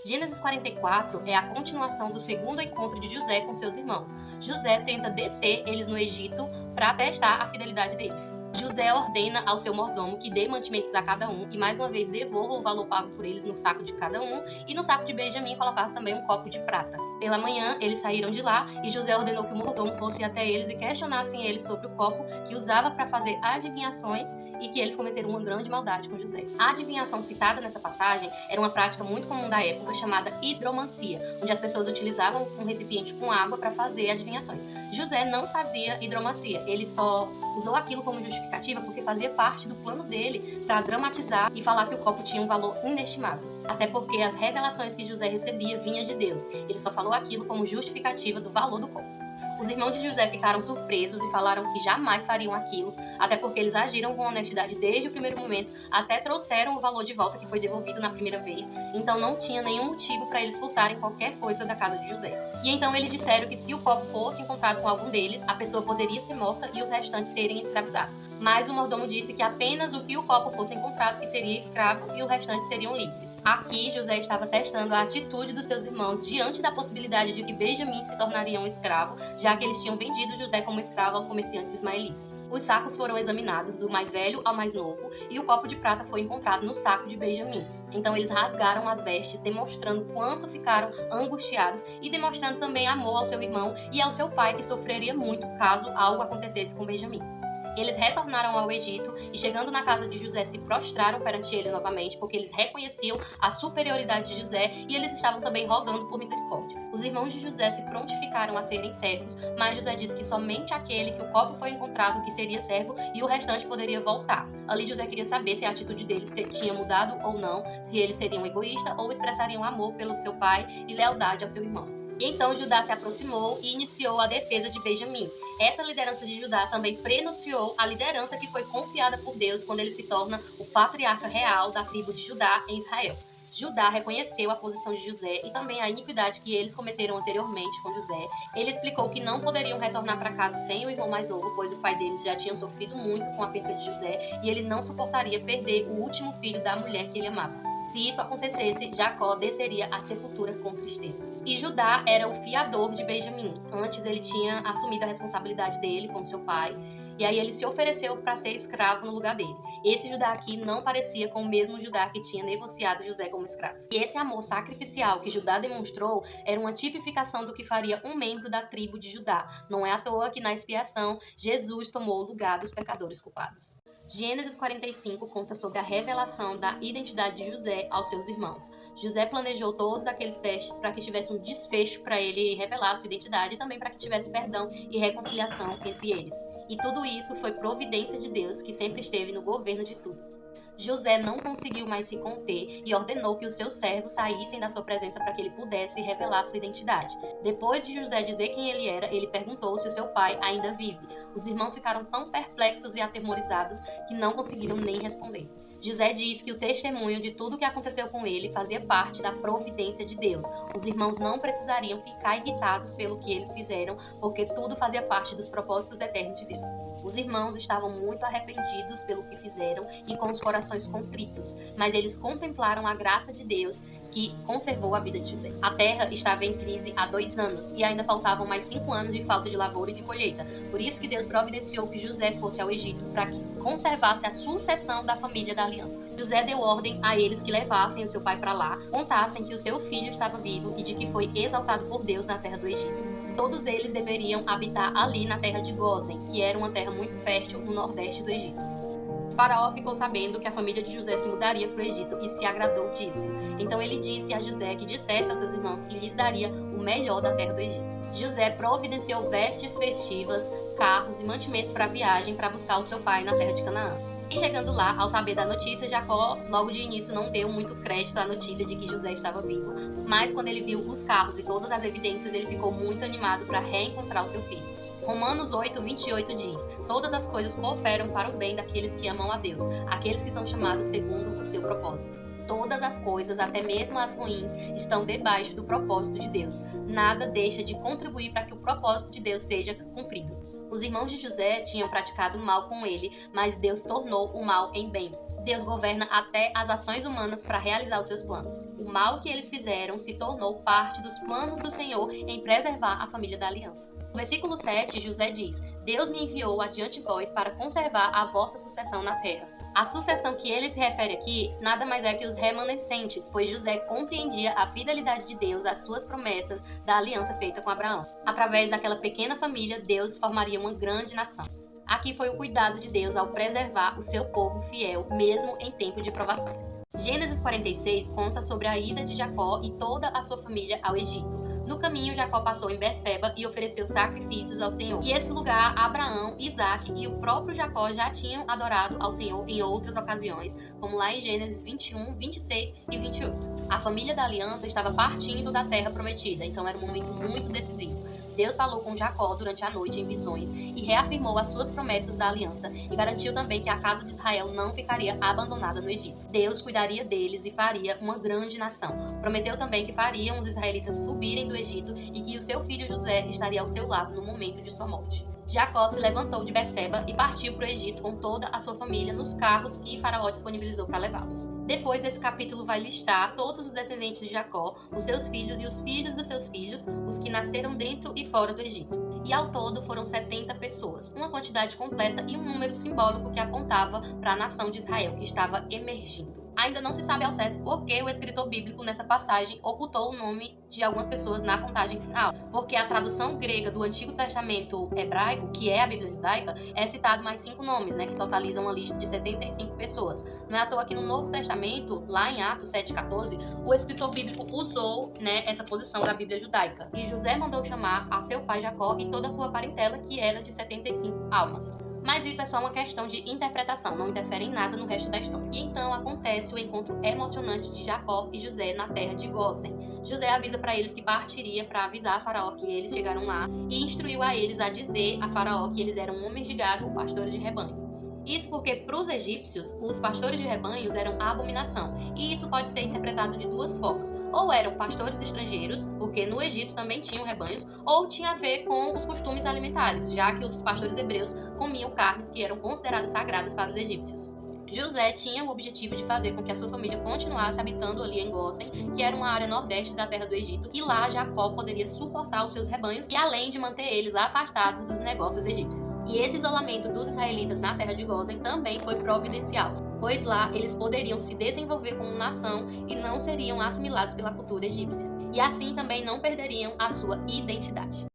Gênesis 44 é a continuação do segundo encontro de José com seus irmãos. José tenta deter eles no Egito para testar a fidelidade deles. José ordena ao seu mordomo que dê mantimentos a cada um e mais uma vez devolva o valor pago por eles no saco de cada um e no saco de Benjamim colocasse também um copo de prata. Pela manhã, eles saíram de lá e José ordenou que o mordomo fosse até eles e questionassem eles sobre o copo que usava para fazer adivinhações e que eles cometeram uma grande maldade com José. A adivinhação citada nessa passagem era uma prática muito comum da época chamada hidromancia, onde as pessoas utilizavam um recipiente com água para fazer adivinhações. José não fazia hidromancia, ele só usou aquilo como justificativa porque fazia parte do plano dele para dramatizar e falar que o copo tinha um valor inestimável. Até porque as revelações que José recebia vinham de Deus. Ele só falou aquilo como justificativa do valor do copo. Os irmãos de José ficaram surpresos e falaram que jamais fariam aquilo, até porque eles agiram com honestidade desde o primeiro momento, até trouxeram o valor de volta que foi devolvido na primeira vez, então não tinha nenhum motivo para eles furtarem qualquer coisa da casa de José. E então eles disseram que se o copo fosse encontrado com algum deles, a pessoa poderia ser morta e os restantes serem escravizados. Mas o mordomo disse que apenas o que o copo fosse encontrado que seria escravo e os restantes seriam livres. Aqui, José estava testando a atitude dos seus irmãos diante da possibilidade de que Benjamim se tornaria um escravo, já que eles tinham vendido José como escravo aos comerciantes ismaelitas. Os sacos foram examinados do mais velho ao mais novo e o copo de prata foi encontrado no saco de Benjamim. Então eles rasgaram as vestes, demonstrando quanto ficaram angustiados e demonstrando também amor ao seu irmão e ao seu pai, que sofreria muito caso algo acontecesse com Benjamim. Eles retornaram ao Egito e, chegando na casa de José, se prostraram perante ele novamente, porque eles reconheciam a superioridade de José e eles estavam também rogando por misericórdia. Os irmãos de José se prontificaram a serem servos, mas José disse que somente aquele que o copo foi encontrado que seria servo e o restante poderia voltar. Ali José queria saber se a atitude deles tinha mudado ou não, se eles seriam egoístas ou expressariam amor pelo seu pai e lealdade ao seu irmão. E então Judá se aproximou e iniciou a defesa de Benjamim. Essa liderança de Judá também prenunciou a liderança que foi confiada por Deus quando ele se torna o patriarca real da tribo de Judá em Israel. Judá reconheceu a posição de José e também a iniquidade que eles cometeram anteriormente com José. Ele explicou que não poderiam retornar para casa sem o irmão mais novo, pois o pai deles já tinha sofrido muito com a perda de José e ele não suportaria perder o último filho da mulher que ele amava. Se isso acontecesse, Jacó desceria à sepultura com tristeza. E Judá era o fiador de Benjamim. Antes ele tinha assumido a responsabilidade dele com seu pai, e aí ele se ofereceu para ser escravo no lugar dele. Esse Judá aqui não parecia com o mesmo Judá que tinha negociado José como escravo. E esse amor sacrificial que Judá demonstrou era uma tipificação do que faria um membro da tribo de Judá. Não é à toa que na expiação, Jesus tomou o lugar dos pecadores culpados. Gênesis 45 conta sobre a revelação da identidade de José aos seus irmãos. José planejou todos aqueles testes para que tivesse um desfecho para ele revelar sua identidade e também para que tivesse perdão e reconciliação entre eles. E tudo isso foi providência de Deus, que sempre esteve no governo de tudo. José não conseguiu mais se conter e ordenou que os seus servos saíssem da sua presença para que ele pudesse revelar sua identidade. Depois de José dizer quem ele era, ele perguntou se o seu pai ainda vive. Os irmãos ficaram tão perplexos e atemorizados que não conseguiram nem responder. José diz que o testemunho de tudo o que aconteceu com ele fazia parte da providência de Deus. Os irmãos não precisariam ficar irritados pelo que eles fizeram, porque tudo fazia parte dos propósitos eternos de Deus. Os irmãos estavam muito arrependidos pelo que fizeram e com os corações contritos, mas eles contemplaram a graça de Deus que conservou a vida de José. A terra estava em crise há 2 anos e ainda faltavam mais 5 anos de falta de lavoura e de colheita. Por isso que Deus providenciou que José fosse ao Egito para que conservasse a sucessão da família da aliança. José deu ordem a eles que levassem o seu pai para lá, contassem que o seu filho estava vivo e de que foi exaltado por Deus na terra do Egito. Todos eles deveriam habitar ali na terra de Gósen, que era uma terra muito fértil no nordeste do Egito. Faraó ficou sabendo que a família de José se mudaria para o Egito e se agradou disso. Então ele disse a José que dissesse aos seus irmãos que lhes daria o melhor da terra do Egito. José providenciou vestes festivas, carros e mantimentos para a viagem para buscar o seu pai na terra de Canaã. E chegando lá, ao saber da notícia, Jacó logo de início não deu muito crédito à notícia de que José estava vivo, mas quando ele viu os carros e todas as evidências, ele ficou muito animado para reencontrar o seu filho. Romanos 8:28 diz: todas as coisas cooperam para o bem daqueles que amam a Deus, aqueles que são chamados segundo o seu propósito. Todas as coisas, até mesmo as ruins, estão debaixo do propósito de Deus. Nada deixa de contribuir para que o propósito de Deus seja cumprido. Os irmãos de José tinham praticado mal com ele, mas Deus tornou o mal em bem. Deus governa até as ações humanas para realizar os seus planos. O mal que eles fizeram se tornou parte dos planos do Senhor em preservar a família da aliança. No versículo 7, José diz: Deus me enviou adiante vós para conservar a vossa sucessão na terra. A sucessão que ele se refere aqui nada mais é que os remanescentes, pois José compreendia a fidelidade de Deus às suas promessas da aliança feita com Abraão. Através daquela pequena família, Deus formaria uma grande nação. Aqui foi o cuidado de Deus ao preservar o seu povo fiel, mesmo em tempo de provações. Gênesis 46 conta sobre a ida de Jacó e toda a sua família ao Egito. No caminho, Jacó passou em Berseba e ofereceu sacrifícios ao Senhor. E esse lugar, Abraão, Isaque e o próprio Jacó já tinham adorado ao Senhor em outras ocasiões, como lá em Gênesis 21, 26 e 28. A família da aliança estava partindo da terra prometida, então era um momento muito decisivo. Deus falou com Jacó durante a noite em visões e reafirmou as suas promessas da aliança e garantiu também que a casa de Israel não ficaria abandonada no Egito. Deus cuidaria deles e faria uma grande nação. Prometeu também que fariam os israelitas subirem do Egito e que o seu filho José estaria ao seu lado no momento de sua morte. Jacó se levantou de Berseba e partiu para o Egito com toda a sua família nos carros que Faraó disponibilizou para levá-los. Depois, esse capítulo vai listar todos os descendentes de Jacó, os seus filhos e os filhos dos seus filhos, os que nasceram dentro e fora do Egito. E ao todo foram 70 pessoas, uma quantidade completa e um número simbólico que apontava para a nação de Israel que estava emergindo. Ainda não se sabe ao certo por que o escritor bíblico nessa passagem ocultou o nome de algumas pessoas na contagem final, porque a tradução grega do Antigo Testamento hebraico, que é a Bíblia judaica, é citado mais 5 nomes, que totalizam uma lista de 75 pessoas. Não é à toa que no Novo Testamento, lá em Atos 7,14, o escritor bíblico usou essa posição da Bíblia judaica. E José mandou chamar a seu pai Jacó e toda a sua parentela, que era de 75 almas. Mas isso é só uma questão de interpretação, não interfere em nada no resto da história. E então acontece o encontro emocionante de Jacó e José na terra de Gósen. José avisa para eles que partiria para avisar a Faraó que eles chegaram lá e instruiu a eles a dizer a Faraó que eles eram homens de gado, pastores de rebanho. Isso porque, para os egípcios, os pastores de rebanhos eram abominação, e isso pode ser interpretado de duas formas. Ou eram pastores estrangeiros, porque no Egito também tinham rebanhos, ou tinha a ver com os costumes alimentares, já que os pastores hebreus comiam carnes que eram consideradas sagradas para os egípcios. José tinha o objetivo de fazer com que a sua família continuasse habitando ali em Gósen, que era uma área nordeste da terra do Egito, e lá Jacó poderia suportar os seus rebanhos e além de manter eles afastados dos negócios egípcios. E esse isolamento dos israelitas na terra de Gósen também foi providencial, pois lá eles poderiam se desenvolver como nação e não seriam assimilados pela cultura egípcia. E assim também não perderiam a sua identidade.